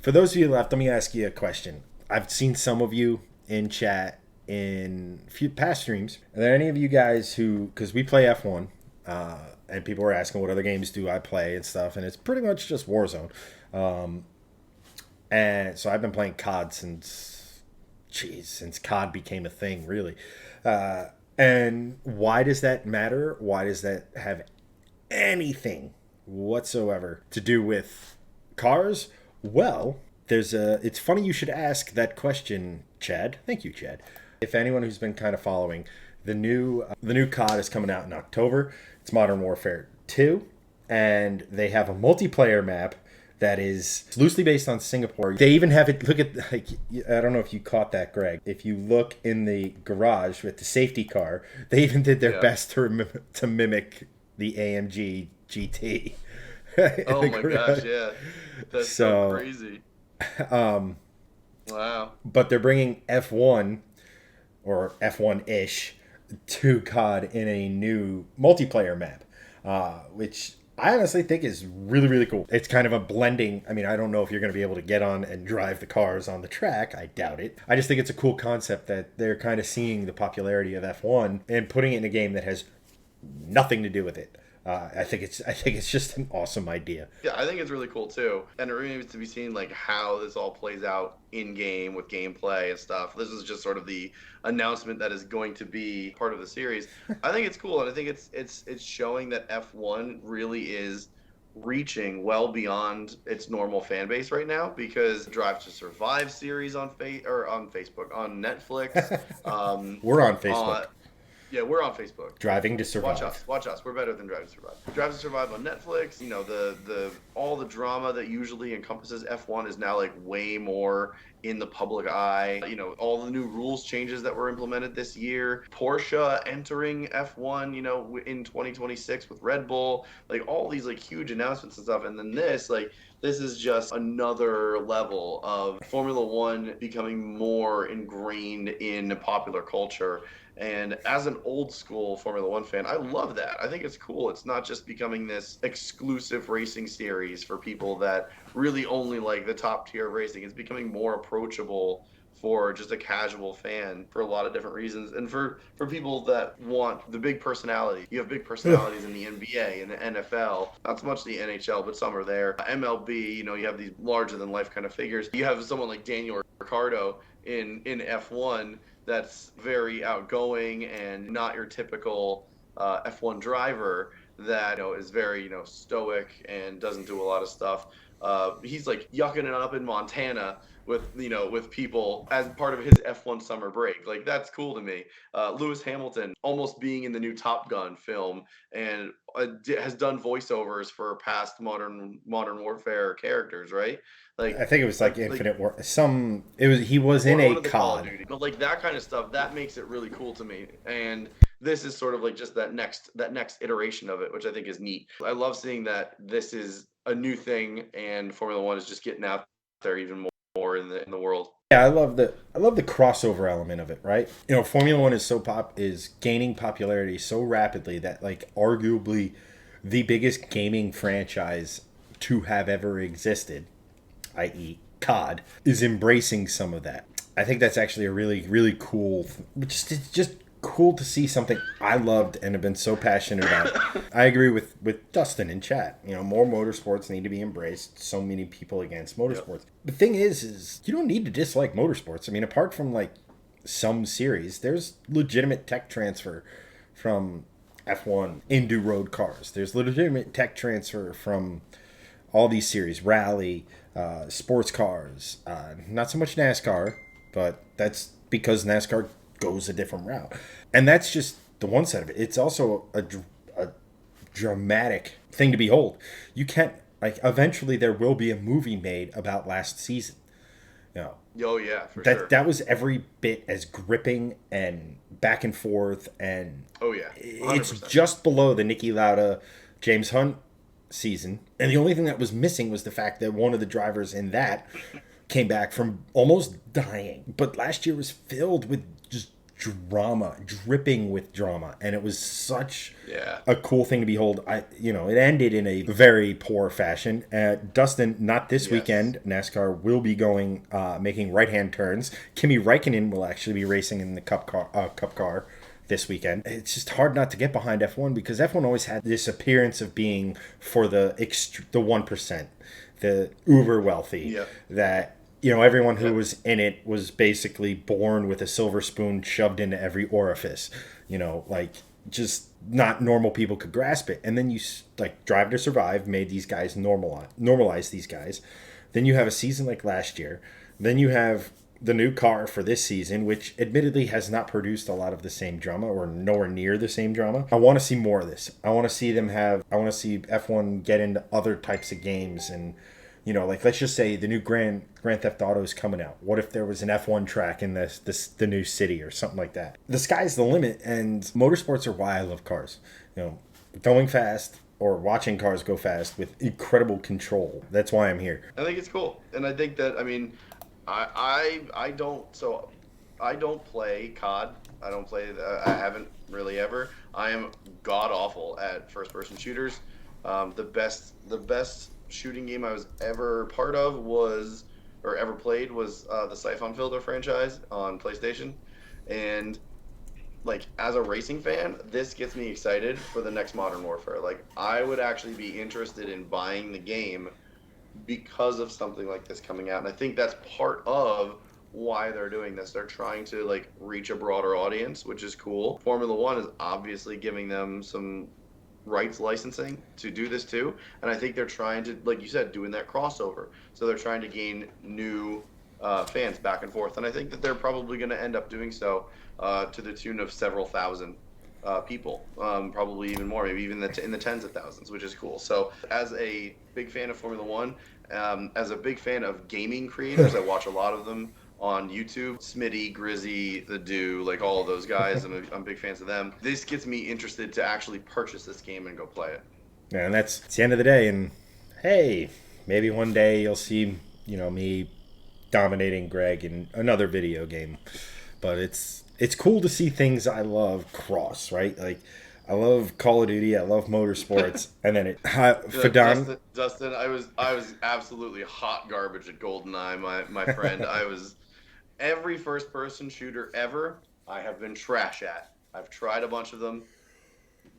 For those of you left, let me ask you a question. I've seen some of you in chat in a few past streams. Are there any of you guys who, because we play F1, and people were asking what other games do I play and stuff, and it's pretty much just Warzone. And so I've been playing COD since COD became a thing, really. And why does that matter? Why does that have anything whatsoever to do with cars? Well, it's funny you should ask that question, Chad. Thank you, Chad. If anyone who's been kind of following, the new COD is coming out in October. It's Modern Warfare 2, and they have a multiplayer map that is loosely based on Singapore. They even have it, look at, like, I don't know if you caught that, Greg. If you look in the garage with the safety car, they even did their best to mimic the AMG GT. Oh my gosh, yeah. That's so crazy. Wow. But they're bringing F1 or F1-ish to COD in a new multiplayer map, which I honestly think is really, really cool. It's kind of a blending. I mean, I don't know if you're going to be able to get on and drive the cars on the track. I doubt it. I just think it's a cool concept that they're kind of seeing the popularity of F1 and putting it in a game that has nothing to do with it. I think it's just an awesome idea. Yeah, I think it's really cool too, and it remains to be seen like how this all plays out in game with gameplay and stuff. This is just sort of the announcement that is going to be part of the series. I think it's cool, and I think it's showing that F1 really is reaching well beyond its normal fan base right now, because Drive to Survive series on Facebook, on Netflix. We're on Facebook. Yeah, we're on Facebook. Driving to Survive. Watch us. We're better than Drive to Survive. Drive to Survive on Netflix. You know, the all the drama that usually encompasses F1 is now like way more in the public eye. You know, all the new rules changes that were implemented this year. Porsche entering F1, you know, in 2026 with Red Bull. Like all these like huge announcements and stuff. And then this is just another level of Formula One becoming more ingrained in popular culture. And as an old school Formula One fan, I love that. I think it's cool. It's not just becoming this exclusive racing series for people that really only like the top tier of racing. It's becoming more approachable for just a casual fan for a lot of different reasons. And for people that want the big personality. You have big personalities in the NBA and the NFL, not so much the NHL, but some are there. MLB, you know, you have these larger than life kind of figures. You have someone like Daniel Ricciardo in F1 that's very outgoing and not your typical F1 driver that, you know, is very, you know, stoic and doesn't do a lot of stuff. He's like yucking it up in Montana with people as part of his F1 summer break. Like, that's cool to me. Lewis Hamilton almost being in the new Top Gun film and has done voiceovers for past modern Warfare characters, right? Like, I think it was like Infinite War. He was in a COD. But like that kind of stuff, that makes it really cool to me. And this is sort of like just that next iteration of it, which I think is neat. I love seeing that this is a new thing and Formula One is just getting out there even more in the world. Yeah, I love the crossover element of it, right? You know, Formula One is gaining popularity so rapidly that, like, arguably the biggest gaming franchise to have ever existed, i.e. COD, is embracing some of that. I think that's actually a really, really cool, just cool to see something I loved and have been so passionate about. I agree with Dustin in chat. You know, more motorsports need to be embraced. So many people against motorsports. Yep. The thing is you don't need to dislike motorsports. I mean, apart from like some series, there's legitimate tech transfer from F1 into road cars. There's legitimate tech transfer from all these series, rally, sports cars, not so much NASCAR, but that's because NASCAR goes a different route. And that's just the one side of it. It's also a dramatic thing to behold. You can't, like, eventually there will be a movie made about last season. You know, oh yeah, for sure. That was every bit as gripping and back and forth, and oh yeah, 100%. It's just below the Niki Lauda, James Hunt season. And the only thing that was missing was the fact that one of the drivers in that came back from almost dying. But last year was filled with just drama, dripping with drama, and it was such Yeah. a cool thing to behold. It ended in a very poor fashion. Dustin, not this Yes. weekend. NASCAR will be going, making right-hand turns. Kimi Räikkönen will actually be racing in the Cup car this weekend. It's just hard not to get behind F1 because F1 always had this appearance of being for the 1%, the uber wealthy, Yeah. that everyone who was in it was basically born with a silver spoon shoved into every orifice. Like just not normal people could grasp it. And then you like Drive to Survive made these guys normalize these guys. Then you have a season like last year. Then you have the new car for this season, which admittedly has not produced a lot of the same drama or nowhere near the same drama. I want to see more of this. I want to see F1 get into other types of games and, like let's just say the new Grand Theft Auto is coming out. What if there was an F1 track in the new city or something like that? The sky's the limit, and motorsports are why I love cars. Going fast or watching cars go fast with incredible control. That's why I'm here. I think it's cool, and I think that I don't play COD. I don't play. I haven't really ever. I am god awful at first person shooters. The best shooting game I was ever part of ever played was the Siphon Filter franchise on PlayStation, and like as a racing fan, this gets me excited for the next Modern Warfare. Like I would actually be interested in buying the game because of something like this coming out. And I think that's part of why they're doing this. They're trying to like reach a broader audience, which is cool. Formula One is obviously giving them some rights licensing to do this too. And I think they're trying to, like you said, doing that crossover. So they're trying to gain new fans back and forth. And I think that they're probably going to end up doing so to the tune of several thousand people, probably even more, maybe even in the tens of thousands, which is cool. So as a big fan of Formula One, as a big fan of gaming creators, I watch a lot of them on YouTube. Smitty, Grizzy, The Do, like all of those guys. I'm big fans of them. This gets me interested to actually purchase this game and go play it. Yeah, and it's the end of the day. And hey, maybe one day you'll see, me dominating Greg in another video game. But it's cool to see things I love cross, right? Like, I love Call of Duty, I love Motorsports, and then Fadon. Dustin, I was absolutely hot garbage at GoldenEye, my friend. I was every first person shooter ever I have been trash at. I've tried a bunch of them,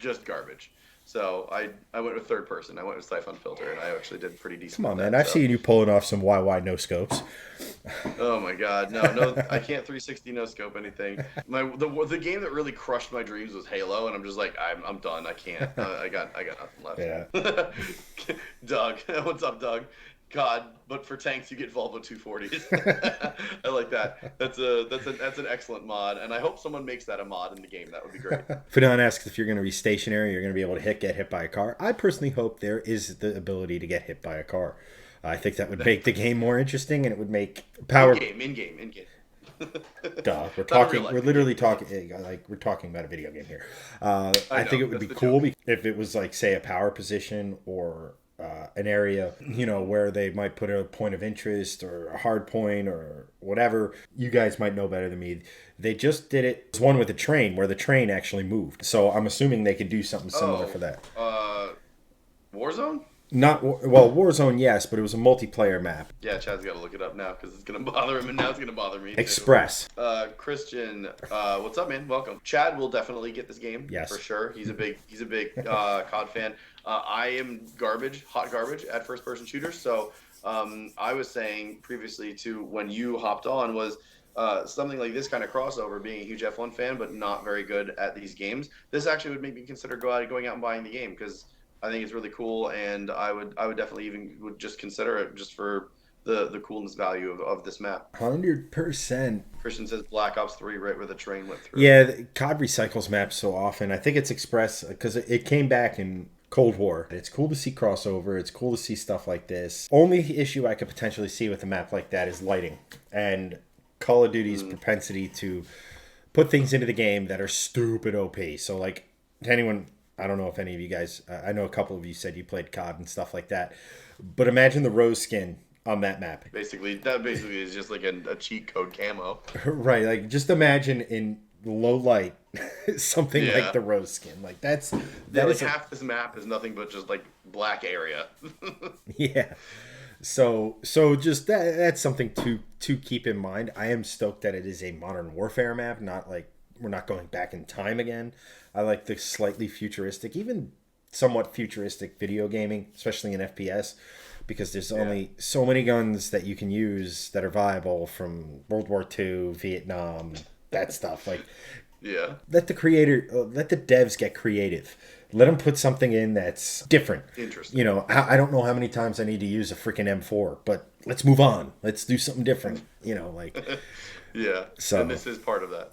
just garbage. So I went with third person. I went with Siphon Filter, and I actually did pretty decent. Come on, man! I've seen you pulling off some YY no scopes. Oh my God, no! I can't 360 no scope anything. The game that really crushed my dreams was Halo, and I'm just like I'm done. I can't. I got nothing left. Yeah. Doug, what's up, Doug? God, but for tanks you get Volvo 240s. I like that. That's an excellent mod, and I hope someone makes that a mod in the game. That would be great. Fadon asks if you're going to be stationary, you're going to be able to get hit by a car. I personally hope there is the ability to get hit by a car. I think that would make the game more interesting, and it would make power in game. Duh, we're literally talking like we're talking about a video game here. I think it would be cool if it was like, say, a power position or an area, where they might put a point of interest or a hard point or whatever. You guys might know better than me. They just did it. It's one with a train where the train actually moved. So I'm assuming they could do something similar for that. Warzone? Warzone, yes, but it was a multiplayer map. Yeah, Chad's got to look it up now because it's going to bother him, and now it's going to bother me too. Express. Christian, what's up, man? Welcome. Chad will definitely get this game. Yes, for sure. He's a big COD fan. I am hot garbage at first person shooters. So I was saying previously to when you hopped on was something like this kind of crossover, being a huge F1 fan but not very good at these games. This actually would make me consider going out and buying the game because I think it's really cool, and I would definitely would just consider it just for the coolness value of this map. 100%. Christian says Black Ops 3 right where the train went through. Yeah, COD recycles maps so often. I think it's Express because it came back in Cold War. It's cool to see crossover. It's cool to see stuff like this. Only issue I could potentially see with a map like that is lighting and Call of Duty's propensity to put things into the game that are stupid OP. So like, to anyone, I don't know if any of you guys, I know a couple of you said you played COD and stuff like that, but imagine the rose skin on that map. That basically is just like a cheat code camo. Right, like just imagine in low light, something like Yeah. the rose skin. Like Yeah, that like is a half this map is nothing but just like black area. yeah. So just that's something to keep in mind. I am stoked that it is a modern warfare map, not like we're not going back in time again. I like the slightly futuristic, even somewhat futuristic video gaming, especially in FPS, because there's Yeah. only so many guns that you can use that are viable from World War II, Vietnam, that stuff. Like Yeah. let the devs get creative. Let them put something in that's different. Interesting. You know, I don't know how many times I need to use a freaking M4, but let's move on. Let's do something different. You know, like Yeah. And so. this is part of that.